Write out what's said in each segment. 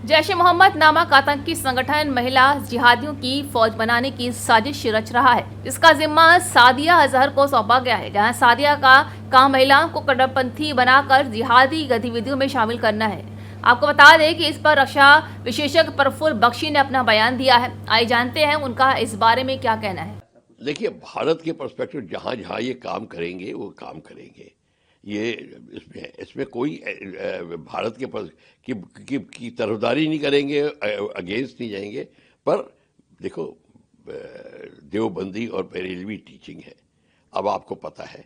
जैश ए मोहम्मद नामक आतंकी संगठन महिला जिहादियों की फौज बनाने की साजिश रच रहा है। इसका जिम्मा सादिया अजहर को सौंपा गया है, जहां सादिया का काम महिलाओं को कट्टरपंथी बनाकर जिहादी गतिविधियों में शामिल करना है। आपको बता दें कि इस पर रक्षा विशेषज्ञ प्रफुल्ल बख्शी ने अपना बयान दिया है। आइए जानते हैं उनका इस बारे में क्या कहना है। देखिए, भारत के पर्सपेक्टिव जहाँ जहाँ ये काम करेंगे वो काम करेंगे। ये इसमें कोई भारत के पास की तरफदारी नहीं करेंगे, अगेंस्ट नहीं जाएंगे। पर देखो, देवबंदी और बरेलवी टीचिंग है, अब आपको पता है।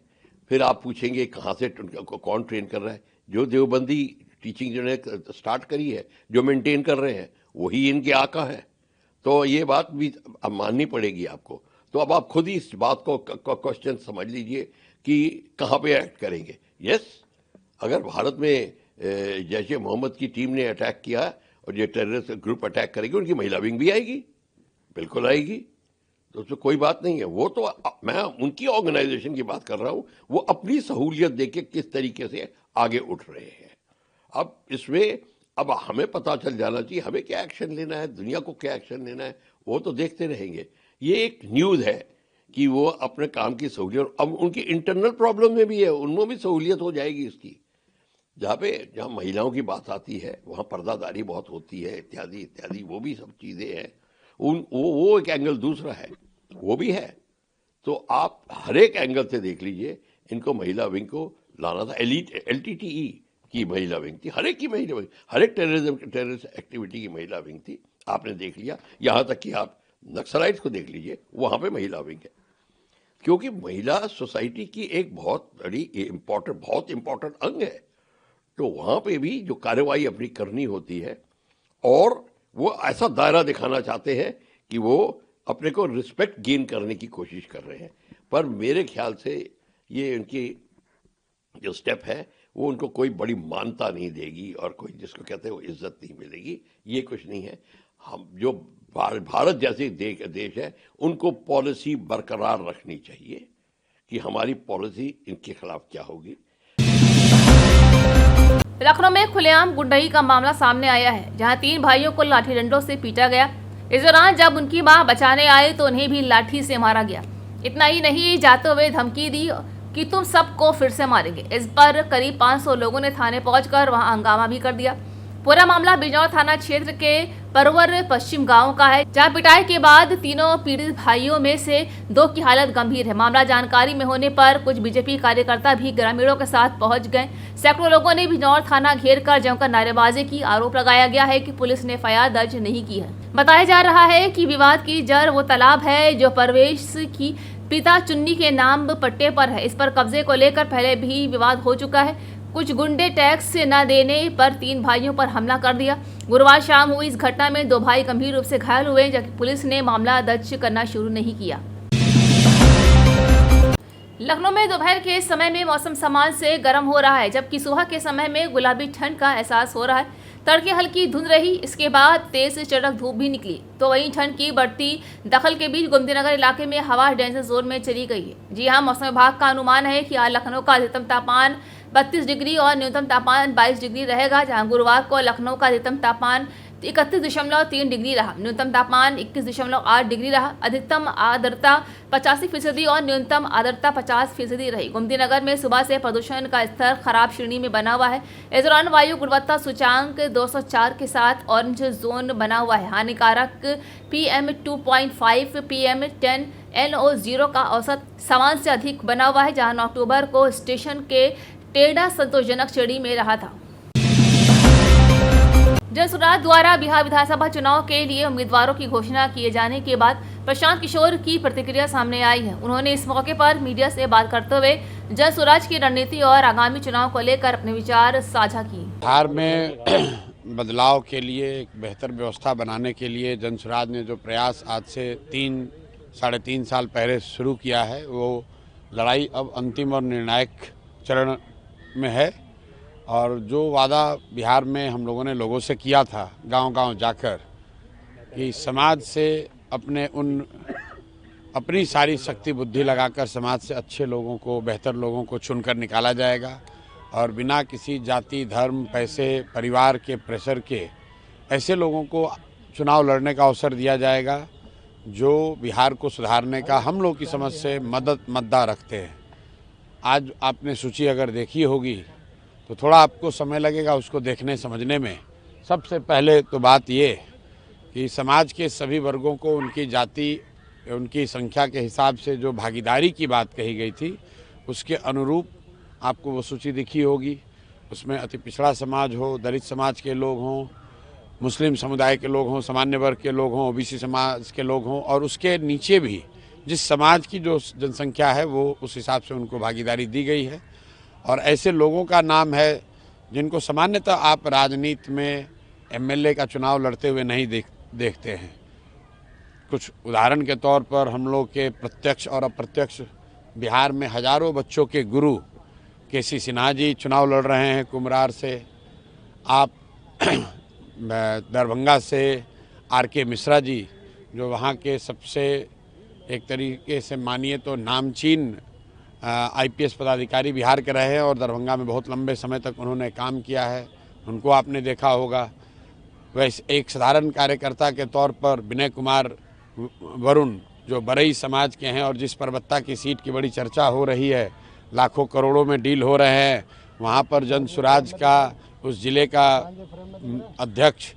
फिर आप पूछेंगे कहाँ से कौन ट्रेन कर रहा है। जो देवबंदी टीचिंग जिन्होंने स्टार्ट करी है, जो मेंटेन कर रहे हैं, वही इनके आका है। तो ये बात भी अब माननी पड़ेगी आपको। तो अब आप खुद ही इस बात को क्वेश्चन समझ लीजिए कि कहाँ पे एक्ट करेंगे। यस, अगर भारत में जैश ए मोहम्मद की टीम ने अटैक किया और ये टेररिस्ट ग्रुप अटैक करेगी, उनकी महिला विंग भी आएगी, बिल्कुल आएगी। तो उसमें कोई बात नहीं है। वो तो मैं उनकी ऑर्गेनाइजेशन की बात कर रहा हूँ, वो अपनी सहूलियत देके किस तरीके से आगे उठ रहे हैं। अब इसमें अब हमें पता चल जाना चाहिए हमें क्या एक्शन लेना है, दुनिया को क्या एक्शन लेना है, वो तो देखते रहेंगे। ये एक न्यूज़ है कि वो अपने काम की सहूलियत, अब उनकी इंटरनल प्रॉब्लम में भी है, उनमें भी सहूलियत हो जाएगी इसकी। जहाँ महिलाओं की बात आती है वहाँ पर्दादारी बहुत होती है, इत्यादि इत्यादि, वो भी सब चीज़ें हैं। वो एक एंगल दूसरा है, वो भी है। तो आप हर एक एंगल से देख लीजिए, इनको महिला विंग को लाना था। LTTE की महिला विंग थी, हर एक की महिला विंग, हर एक टेररिस्ट एक्टिविटी की महिला विंग थी। आपने देख लिया, यहाँ तक कि आप नक्सलाइट्स को देख लीजिए, वहाँ पे महिला विंग है। क्योंकि महिला सोसाइटी की एक बहुत इम्पोर्टेंट अंग है। तो वहाँ पे भी जो कार्रवाई अपनी करनी होती है, और वो ऐसा दायरा दिखाना चाहते हैं कि वो अपने को रिस्पेक्ट गेन करने की कोशिश कर रहे हैं। पर मेरे ख्याल से ये उनकी जो स्टेप है वो उनको कोई बड़ी मान्यता नहीं देगी, और कोई जिसको कहते हैं वो इज्जत नहीं मिलेगी। ये कुछ नहीं है। हम जो भारत जैसे देश है, उनको पॉलिसी बरकरार रखनी चाहिए कि हमारी पॉलिसी इनके खिलाफ क्या होगी। लखनऊ में खुलेआम गुंडई का मामला सामने आया है, जहां 3 भाइयों को लाठी डंडों से पीटा गया। इस दौरान जब उनकी मां बचाने आई तो उन्हें भी लाठी से मारा गया। इतना ही नहीं, जाते हुए धमकी दी कि तुम सबको फिर से मारेंगे। इस पर करीब 500 लोगों ने थाने पहुंचकर वहां हंगामा भी कर दिया। पूरा मामला बिजनौर थाना क्षेत्र के परवर पश्चिम गांव का है, जहां पिटाई के बाद तीनों पीड़ित भाइयों में से 2 की हालत गंभीर है। मामला जानकारी में होने पर कुछ बीजेपी कार्यकर्ता भी ग्रामीणों के साथ पहुंच गए। सैकड़ों लोगों ने बिजनौर थाना घेर कर जमकर नारेबाजी की। आरोप लगाया गया है कि पुलिस ने FIR दर्ज नहीं की है। बताया जा रहा है कि विवाद की जड़ वो तालाब है जो परवेश की पिता चुन्नी के नाम पट्टे पर है। इस पर कब्जे को लेकर पहले भी विवाद हो चुका है। कुछ गुंडे टैक्स न देने पर 3 भाइयों पर हमला कर दिया। गुरुवार शाम हुई इस घटना में 2 भाई गंभीर रूप से घायल हुए, जबकि पुलिस ने मामला दर्ज करना शुरू नहीं किया। लखनऊ में दोपहर के समय में मौसम सामान्य से गर्म हो रहा है, जबकि सुबह के समय में गुलाबी ठंड का एहसास हो रहा है। तड़के हल्की धुंध रही, इसके बाद तेज चटक धूप भी निकली। तो वहीं ठंड की बढ़ती दखल के बीच गोमतीनगर इलाके में हवा डेंजर जोन में चली गई है। जी हां, मौसम विभाग का अनुमान है कि आज लखनऊ का अधिकतम तापमान 32 डिग्री और न्यूनतम तापमान 22 डिग्री रहेगा, जहां गुरुवार को लखनऊ का अधिकतम तापमान 31.3 डिग्री रहा, न्यूनतम तापमान 21.8 डिग्री रहा। अधिकतम आर्द्रता 85% और न्यूनतम आर्द्रता 50% रही। गोमतीनगर में सुबह से प्रदूषण का स्तर खराब श्रेणी में बना हुआ है। इस दौरान वायु गुणवत्ता सूचांक 204 के साथ ऑरेंज जोन बना हुआ है। हानिकारक PM 2.5 PM 10 NO0 का औसत सामान्य से अधिक बना हुआ है, जहां 9 अक्टूबर को स्टेशन के टेढ़ा संतोषजनक श्रेणी में रहा था। जनसुराज द्वारा बिहार विधानसभा चुनाव के लिए उम्मीदवारों की घोषणा किए जाने के बाद प्रशांत किशोर की प्रतिक्रिया सामने आई है। उन्होंने इस मौके पर मीडिया से बात करते हुए जनसुराज की रणनीति और आगामी चुनाव को लेकर अपने विचार साझा किए। बिहार में बदलाव के लिए, एक बेहतर व्यवस्था बनाने के लिए जनसुराज ने जो प्रयास आज से 3-3.5 साल पहले शुरू किया है, वो लड़ाई अब अंतिम और निर्णायक चरण में है। और जो वादा बिहार में हम लोगों ने लोगों से किया था, गांव-गांव जाकर, कि समाज से अपनी सारी शक्ति बुद्धि लगाकर समाज से अच्छे लोगों को, बेहतर लोगों को चुनकर निकाला जाएगा, और बिना किसी जाति, धर्म, पैसे, परिवार के प्रेशर के ऐसे लोगों को चुनाव लड़ने का अवसर दिया जाएगा जो बिहार को सुधारने का हम लोग की समझ से मद्दा रखते हैं। आज आपने सूची अगर देखी होगी तो थोड़ा आपको समय लगेगा उसको देखने समझने में। सबसे पहले तो बात ये कि समाज के सभी वर्गों को उनकी जाति, उनकी संख्या के हिसाब से जो भागीदारी की बात कही गई थी उसके अनुरूप आपको वो सूची दिखी होगी। उसमें अति पिछड़ा समाज हो, दलित समाज के लोग हों, मुस्लिम समुदाय के लोग हों, सामान्य वर्ग के लोग हों, ओबीसी समाज के लोग हों, और उसके नीचे भी जिस समाज की जो जनसंख्या है वो उस हिसाब से उनको भागीदारी दी गई है। और ऐसे लोगों का नाम है जिनको सामान्यतः आप राजनीति में एमएलए का चुनाव लड़ते हुए नहीं देखते हैं। कुछ उदाहरण के तौर पर हम लोग के प्रत्यक्ष और अप्रत्यक्ष बिहार में हजारों बच्चों के गुरु केसी सिन्हा जी चुनाव लड़ रहे हैं कुमरार से। आप दरभंगा से आरके मिश्रा जी जो वहाँ के सबसे एक तरीके से मानिए तो नामचीन आईपीएस पदाधिकारी बिहार के रहे हैं और दरभंगा में बहुत लंबे समय तक उन्होंने काम किया है, उनको आपने देखा होगा। वैसे एक साधारण कार्यकर्ता के तौर पर विनय कुमार वरुण जो बरई समाज के हैं और जिस परबत्ता की सीट की बड़ी चर्चा हो रही है, लाखों करोड़ों में डील हो रहे हैं, वहाँ पर जन सुराज का उस जिले का अध्यक्ष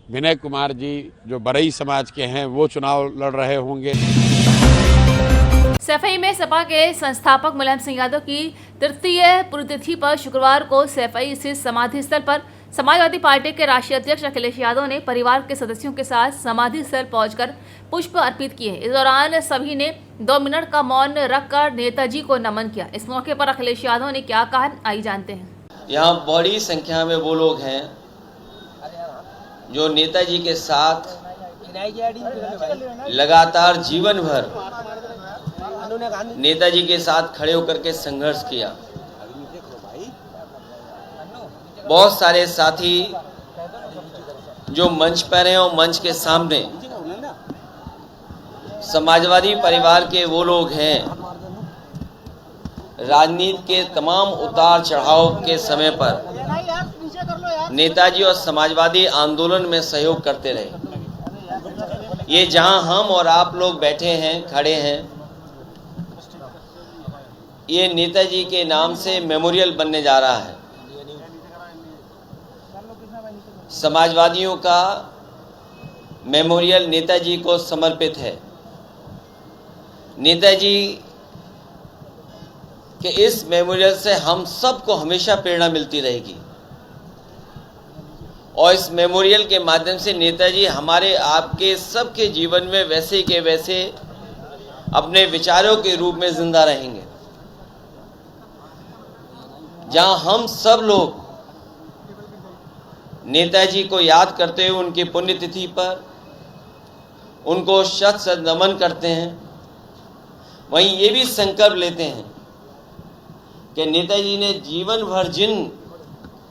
विनय कुमार जी जो बरई समाज के हैं वो चुनाव लड़ रहे होंगे। सैफई में सपा के संस्थापक मुलायम सिंह यादव की तृतीय पुण्यतिथि पर शुक्रवार को सैफई स्थित समाधि स्थल पर समाजवादी पार्टी के राष्ट्रीय अध्यक्ष अखिलेश यादव ने परिवार के सदस्यों के साथ समाधि स्थल पहुंचकर पुष्प अर्पित किए। इस दौरान सभी ने 2 मिनट का मौन रखकर नेताजी को नमन किया। इस मौके पर अखिलेश यादव ने क्या कहा, आइए जानते हैं। यहाँ बड़ी संख्या में वो लोग हैं जो नेताजी के साथ लगातार जीवन भर नेताजी के साथ खड़े होकर के संघर्ष किया। बहुत सारे साथी जो मंच पर हैं और मंच के सामने समाजवादी परिवार के वो लोग हैं राजनीति के तमाम उतार चढ़ाव के समय पर नेताजी और समाजवादी आंदोलन में सहयोग करते रहे। ये जहां हम और आप लोग बैठे हैं, खड़े हैं, ये नेताजी के नाम से मेमोरियल बनने जा रहा है। समाजवादियों का मेमोरियल नेताजी को समर्पित है। नेताजी के इस मेमोरियल से हम सबको हमेशा प्रेरणा मिलती रहेगी और इस मेमोरियल के माध्यम से नेताजी हमारे आपके सबके जीवन में वैसे के वैसे अपने विचारों के रूप में जिंदा रहेंगे। जहां हम सब लोग नेताजी को याद करते हुए उनकी पुण्यतिथि पर उनको शत शत नमन करते हैं, वहीं ये भी संकल्प लेते हैं कि नेताजी ने जीवन भर जिन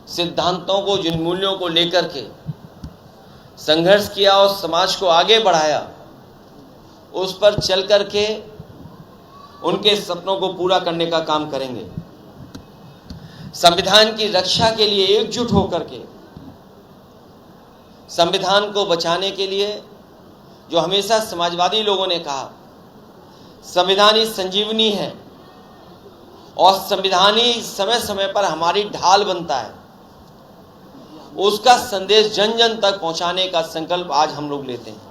सिद्धांतों को, जिन मूल्यों को लेकर के संघर्ष किया और समाज को आगे बढ़ाया, उस पर चल करके उनके सपनों को पूरा करने का काम करेंगे। संविधान की रक्षा के लिए एकजुट होकर के, संविधान को बचाने के लिए, जो हमेशा समाजवादी लोगों ने कहा संविधान ही संजीवनी है और संविधान ही समय समय पर हमारी ढाल बनता है, उसका संदेश जन जन तक पहुंचाने का संकल्प आज हम लोग लेते हैं।